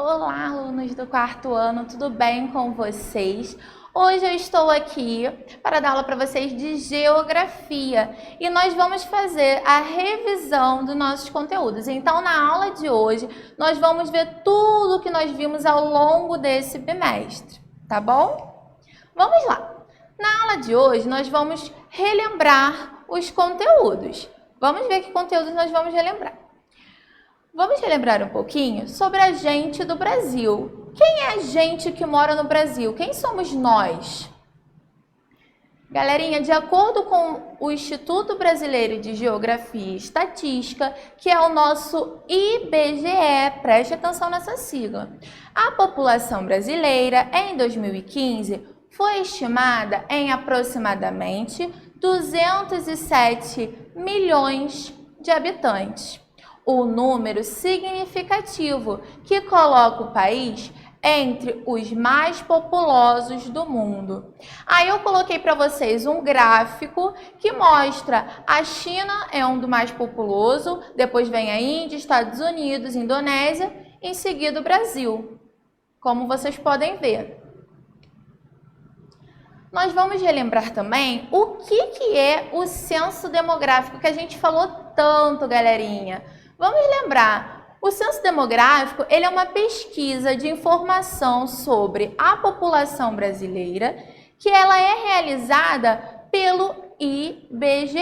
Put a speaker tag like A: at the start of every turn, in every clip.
A: Olá, alunos do quarto ano, tudo bem com vocês? Hoje eu estou aqui para dar aula para vocês de Geografia e nós vamos fazer a revisão dos nossos conteúdos. Então, na aula de hoje, nós vamos ver tudo que nós vimos ao longo desse bimestre, tá bom? Vamos lá! Na aula de hoje, nós vamos relembrar os conteúdos. Vamos ver que conteúdos nós vamos relembrar. Vamos relembrar um pouquinho sobre a gente do Brasil. Quem é a gente que mora no Brasil? Quem somos nós? Galerinha, de acordo com o Instituto Brasileiro de Geografia e Estatística, que é o nosso IBGE, preste atenção nessa sigla, a população brasileira em 2015 foi estimada em aproximadamente 207 milhões de habitantes. O número significativo que coloca o país entre os mais populosos do mundo. Aí eu coloquei para vocês um gráfico que mostra a China é um do mais populoso, depois vem a Índia, Estados Unidos, Indonésia, em seguida o Brasil, como vocês podem ver. Nós vamos relembrar também o que é o censo demográfico, que a gente falou tanto, galerinha. Vamos lembrar, o censo demográfico ele é uma pesquisa de informação sobre a população brasileira, que ela é realizada pelo IBGE.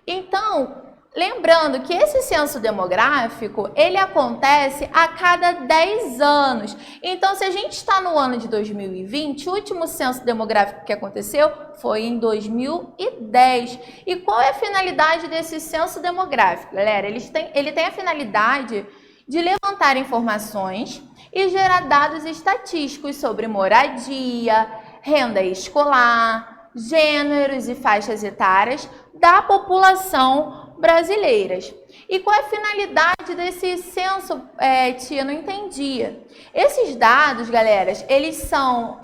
A: Então, lembrando que esse censo demográfico, ele acontece a cada 10 anos. Então, se a gente está no ano de 2020, o último censo demográfico que aconteceu foi em 2010. E qual é a finalidade desse censo demográfico, galera? Ele tem a finalidade de levantar informações e gerar dados estatísticos sobre moradia, renda escolar, gêneros e faixas etárias da população brasileiras. E qual é a finalidade desse censo, tia? Não entendi. Esses dados, galera, eles são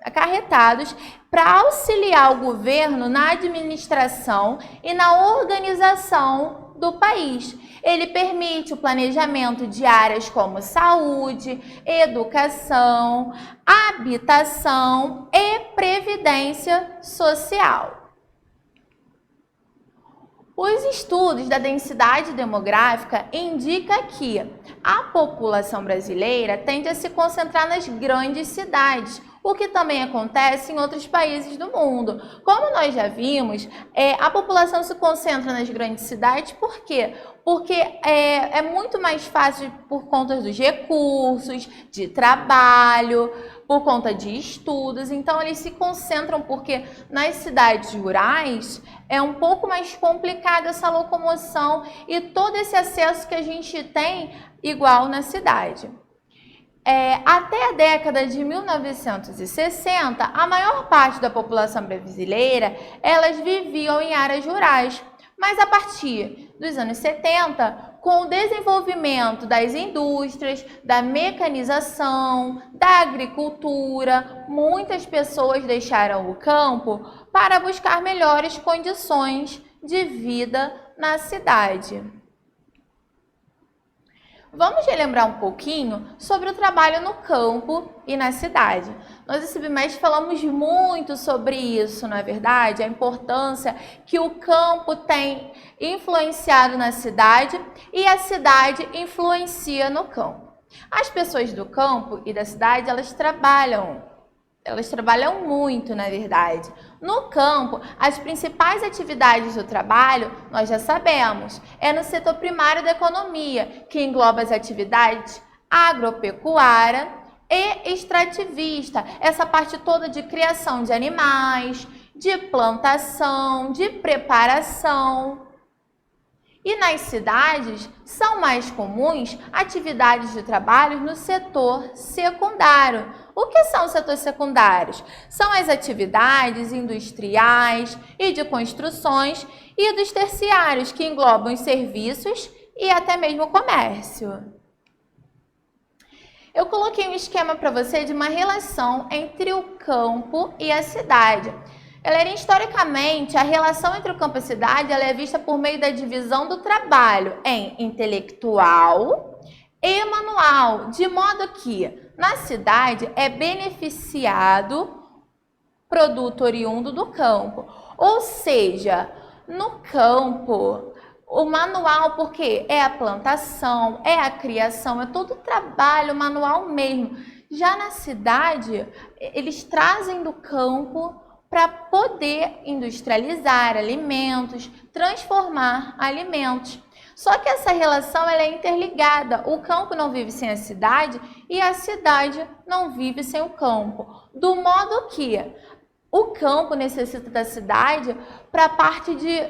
A: acarretados para auxiliar o governo na administração e na organização do país. Ele permite o planejamento de áreas como saúde, educação, habitação e previdência social. Os estudos da densidade demográfica indicam que a população brasileira tende a se concentrar nas grandes cidades, o que também acontece em outros países do mundo. Como nós já vimos, a população se concentra nas grandes cidades, por quê? Porque é muito mais fácil por conta dos recursos, de trabalho, por conta de estudos. Então, eles se concentram porque nas cidades rurais é um pouco mais complicado essa locomoção e todo esse acesso que a gente tem igual na cidade. Até a década de 1960, a maior parte da população brasileira, elas viviam em áreas rurais. Mas a partir dos anos 70, com o desenvolvimento das indústrias, da mecanização, da agricultura, muitas pessoas deixaram o campo para buscar melhores condições de vida na cidade. Vamos relembrar um pouquinho sobre o trabalho no campo e na cidade. Nós, esse bimestre, falamos muito sobre isso, não é verdade? A importância que o campo tem influenciado na cidade e a cidade influencia no campo. As pessoas do campo e da cidade, elas trabalham muito, na verdade. No campo, as principais atividades do trabalho, nós já sabemos, é no setor primário da economia, que engloba as atividades agropecuária e extrativista, essa parte toda de criação de animais, de plantação, de preparação. E nas cidades, são mais comuns atividades de trabalho no setor secundário. O que são os setores secundários? São as atividades industriais e de construções e dos terciários, que englobam os serviços e até mesmo o comércio. Eu coloquei um esquema para você de uma relação entre o campo e a cidade. Galera, historicamente, a relação entre o campo e a cidade ela é vista por meio da divisão do trabalho em intelectual e manual, de modo que na cidade é beneficiado produto oriundo do campo. Ou seja, no campo, o manual, porque é a plantação, é a criação, é todo o trabalho manual mesmo. Já na cidade, eles trazem do campo para poder industrializar alimentos, transformar alimentos. Só que essa relação ela é interligada. O campo não vive sem a cidade e a cidade não vive sem o campo. Do modo que o campo necessita da cidade para a parte de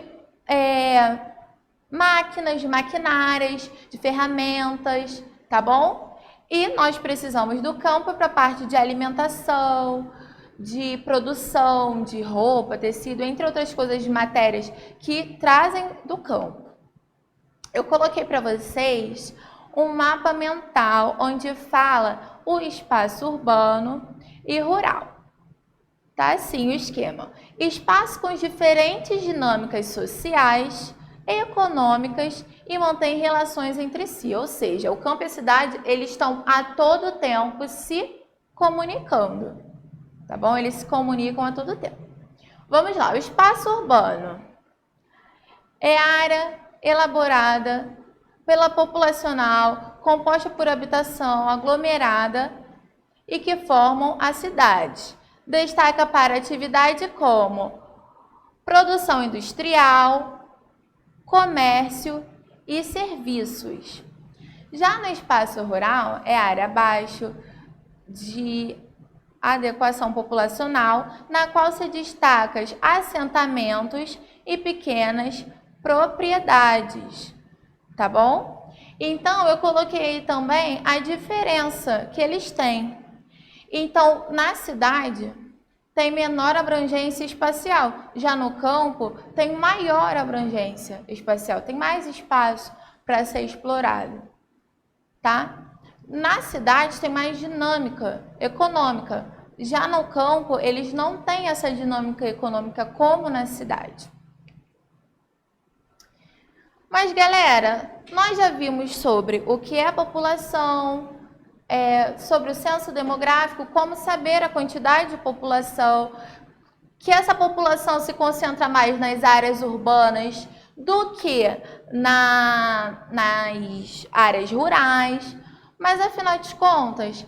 A: máquinas, de maquinárias, de ferramentas, tá bom? E nós precisamos do campo para a parte de alimentação, de produção, de roupa, tecido, entre outras coisas de matérias que trazem do campo. Eu coloquei para vocês um mapa mental onde fala o espaço urbano e rural. Tá assim o esquema. Espaço com diferentes dinâmicas sociais, econômicas e mantém relações entre si. Ou seja, o campo e a cidade, eles estão a todo tempo se comunicando. Tá bom? Eles se comunicam a todo tempo. Vamos lá. O espaço urbano é área elaborada pela populacional, composta por habitação aglomerada e que formam a cidade. Destaca para atividade como produção industrial, comércio e serviços. Já no espaço rural, é área abaixo de adequação populacional, na qual se destacam assentamentos e pequenas propriedades, tá bom? Então, eu coloquei também a diferença que eles têm. Então, na cidade, tem menor abrangência espacial. Já no campo, tem maior abrangência espacial. Tem mais espaço para ser explorado, tá? Na cidade, tem mais dinâmica econômica. Já no campo, eles não têm essa dinâmica econômica como na cidade. Mas, galera, nós já vimos sobre o que é a população, sobre o censo demográfico, como saber a quantidade de população, que essa população se concentra mais nas áreas urbanas do que nas áreas rurais. Mas, afinal de contas,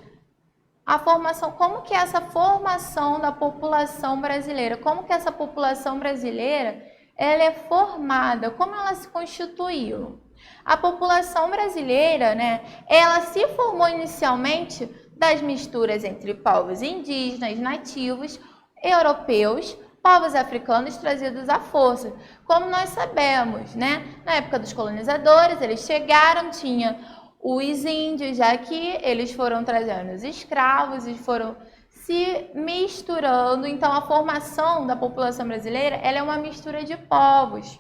A: a formação, como que é essa formação da população brasileira? Como que essa população brasileira ela é formada? Como ela se constituiu? A população brasileira, né, ela se formou inicialmente das misturas entre povos indígenas, nativos, europeus, povos africanos trazidos à força. Como nós sabemos, né, na época dos colonizadores, eles chegaram, tinha os índios, já que eles foram trazendo os escravos e foram se misturando. Então, a formação da população brasileira ela é uma mistura de povos.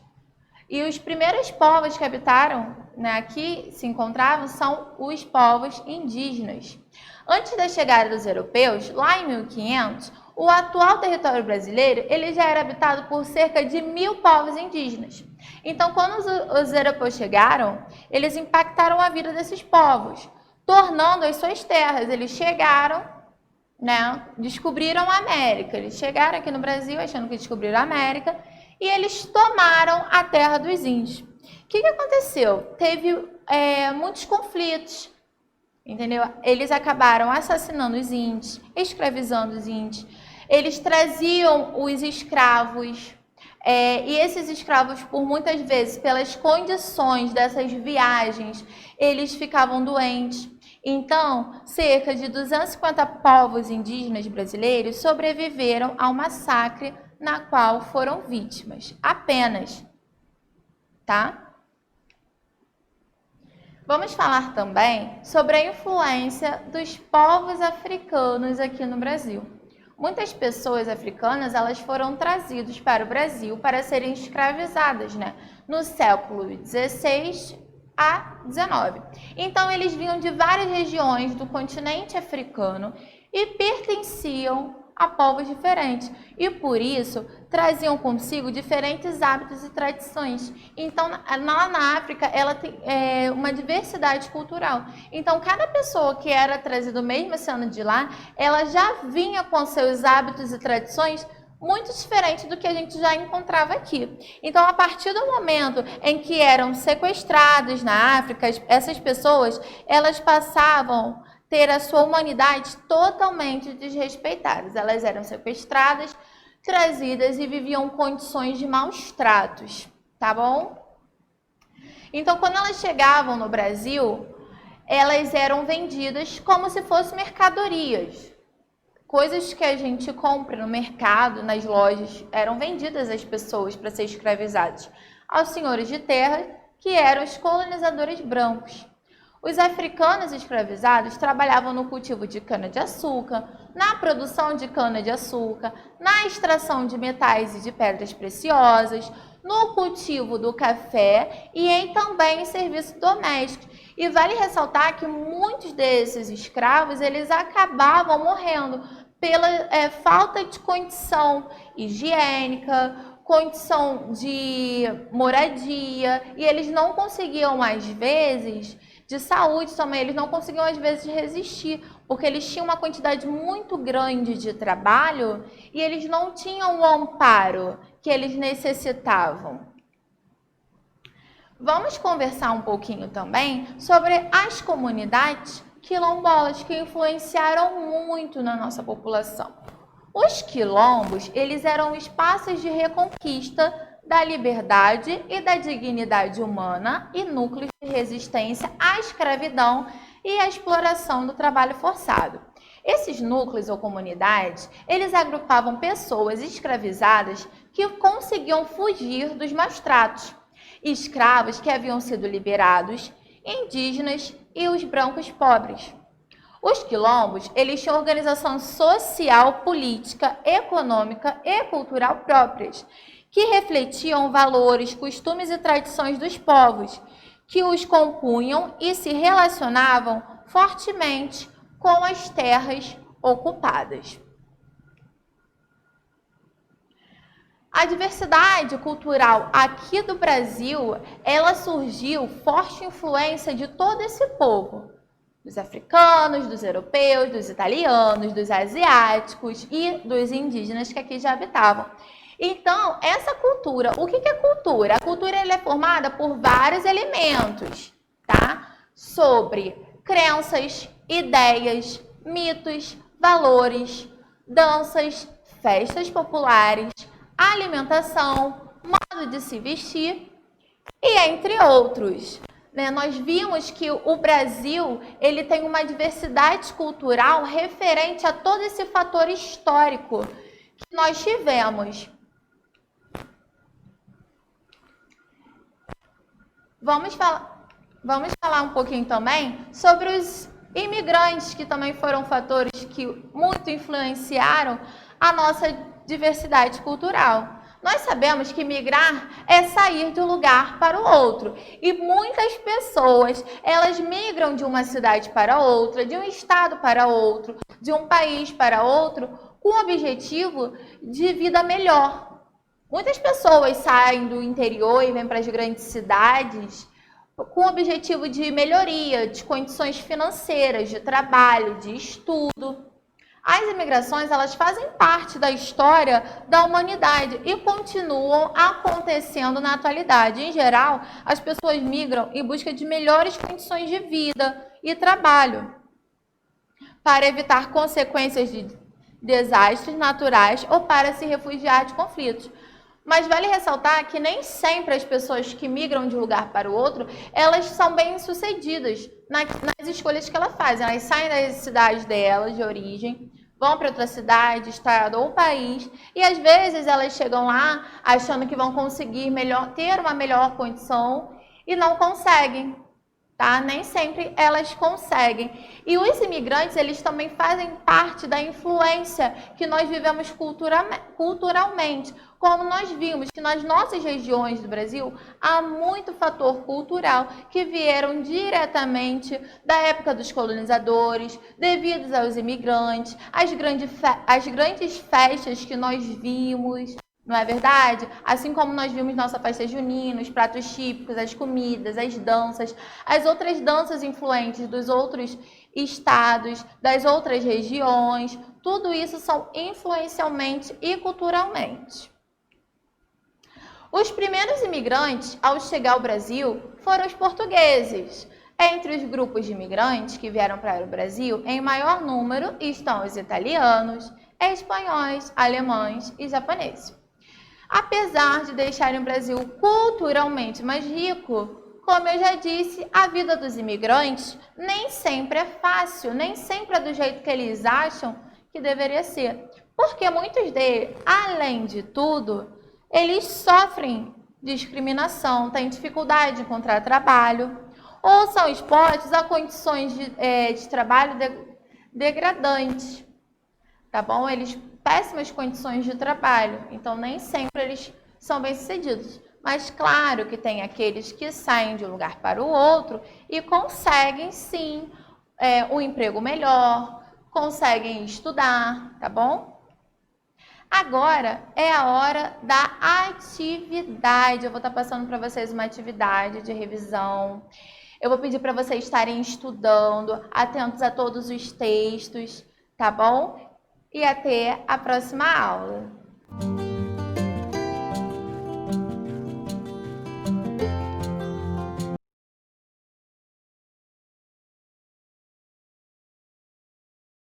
A: E os primeiros povos que habitaram, né, aqui se encontravam são os povos indígenas. Antes da chegada dos europeus, lá em 1500, o atual território brasileiro ele já era habitado por cerca de 1000 povos indígenas. Então, quando os europeus chegaram, eles impactaram a vida desses povos, tornando as suas terras. Eles chegaram, né, descobriram a América. Eles chegaram aqui no Brasil achando que descobriram a América e eles tomaram a terra dos índios. O que aconteceu? Teve muitos conflitos, entendeu? Eles acabaram assassinando os índios, escravizando os índios. Eles traziam os escravos e esses escravos, por muitas vezes, pelas condições dessas viagens, eles ficavam doentes. Então, cerca de 250 povos indígenas brasileiros sobreviveram ao massacre na qual foram vítimas, apenas, tá? Vamos falar também sobre a influência dos povos africanos aqui no Brasil. Muitas pessoas africanas elas foram trazidas para o Brasil para serem escravizadas, né? No século XVI a XIX. Então, eles vinham de várias regiões do continente africano e pertenciam a povos diferentes e, por isso, traziam consigo diferentes hábitos e tradições. Então, lá na África, ela tem uma diversidade cultural. Então, cada pessoa que era trazida mesmo sendo de lá, ela já vinha com seus hábitos e tradições muito diferente do que a gente já encontrava aqui. Então, a partir do momento em que eram sequestrados na África, essas pessoas, elas passavam a ter a sua humanidade totalmente desrespeitada. Elas eram sequestradas, trazidas e viviam condições de maus tratos, tá bom? Então, quando elas chegavam no Brasil, elas eram vendidas como se fossem mercadorias. Coisas que a gente compra no mercado, nas lojas, eram vendidas às pessoas para ser escravizadas aos senhores de terra, que eram os colonizadores brancos. Os africanos escravizados trabalhavam no cultivo de cana-de-açúcar, na produção de cana-de-açúcar, na extração de metais e de pedras preciosas, no cultivo do café e também em serviços domésticos. E vale ressaltar que muitos desses escravos, eles acabavam morrendo pela falta de condição higiênica, condição de moradia, e eles não conseguiam, às vezes, de saúde também, eles não conseguiam, às vezes, resistir, porque eles tinham uma quantidade muito grande de trabalho e eles não tinham o amparo que eles necessitavam. Vamos conversar um pouquinho também sobre as comunidades quilombolas que influenciaram muito na nossa população. Os quilombos, eles eram espaços de reconquista da liberdade e da dignidade humana e núcleos de resistência à escravidão e à exploração do trabalho forçado. Esses núcleos ou comunidades, eles agrupavam pessoas escravizadas que conseguiam fugir dos maus tratos, escravos que haviam sido liberados, indígenas e os brancos pobres. Os quilombos, eles tinham organização social, política, econômica e cultural próprias, que refletiam valores, costumes e tradições dos povos, que os compunham e se relacionavam fortemente com as terras ocupadas. A diversidade cultural aqui do Brasil, ela surgiu forte influência de todo esse povo, dos africanos, dos europeus, dos italianos, dos asiáticos e dos indígenas que aqui já habitavam. Então, essa cultura, o que é cultura? A cultura ela é formada por vários elementos, tá? Sobre crenças, ideias, mitos, valores, danças, festas populares, alimentação, modo de se vestir e entre outros. Nós vimos que o Brasil ele tem uma diversidade cultural referente a todo esse fator histórico que nós tivemos. Vamos falar um pouquinho também sobre os imigrantes, que também foram fatores que muito influenciaram a nossa diversidade cultural. Nós sabemos que migrar é sair de um lugar para o outro. E muitas pessoas, elas migram de uma cidade para outra, de um estado para outro, de um país para outro, com o objetivo de vida melhor. Muitas pessoas saem do interior e vêm para as grandes cidades com o objetivo de melhoria, de condições financeiras, de trabalho, de estudo. As imigrações, elas fazem parte da história da humanidade e continuam acontecendo na atualidade. Em geral, as pessoas migram em busca de melhores condições de vida e trabalho, para evitar consequências de desastres naturais ou para se refugiar de conflitos. Mas vale ressaltar que nem sempre as pessoas que migram de um lugar para o outro, elas são bem-sucedidas nas escolhas que elas fazem. Elas saem das cidades delas, de origem, vão para outra cidade, estado ou país, e às vezes elas chegam lá achando que vão conseguir ter uma melhor condição e não conseguem. tá? Nem sempre elas conseguem. E os imigrantes, eles também fazem parte da influência que nós vivemos culturalmente. Como nós vimos que nas nossas regiões do Brasil há muito fator cultural que vieram diretamente da época dos colonizadores, devidos aos imigrantes, as grandes festas que nós vimos. Não é verdade? Assim como nós vimos nossa festa junina, os pratos típicos, as comidas, as danças, as outras danças influentes dos outros estados, das outras regiões, tudo isso são influencialmente e culturalmente. Os primeiros imigrantes, ao chegar ao Brasil, foram os portugueses. Entre os grupos de imigrantes que vieram para o Brasil, em maior número estão os italianos, espanhóis, alemães e japoneses. Apesar de deixarem o Brasil culturalmente mais rico, como eu já disse, a vida dos imigrantes nem sempre é fácil, nem sempre é do jeito que eles acham que deveria ser. Porque muitos deles, além de tudo, eles sofrem discriminação, têm dificuldade de encontrar trabalho, ou são expostos a condições de trabalho degradantes, tá bom? Eles péssimas condições de trabalho, então nem sempre eles são bem-sucedidos. Mas claro que tem aqueles que saem de um lugar para o outro e conseguem sim um emprego melhor, conseguem estudar, tá bom? Agora é a hora da atividade. Eu vou estar passando para vocês uma atividade de revisão. Eu vou pedir para vocês estarem estudando, atentos a todos os textos, tá bom? E até a próxima aula.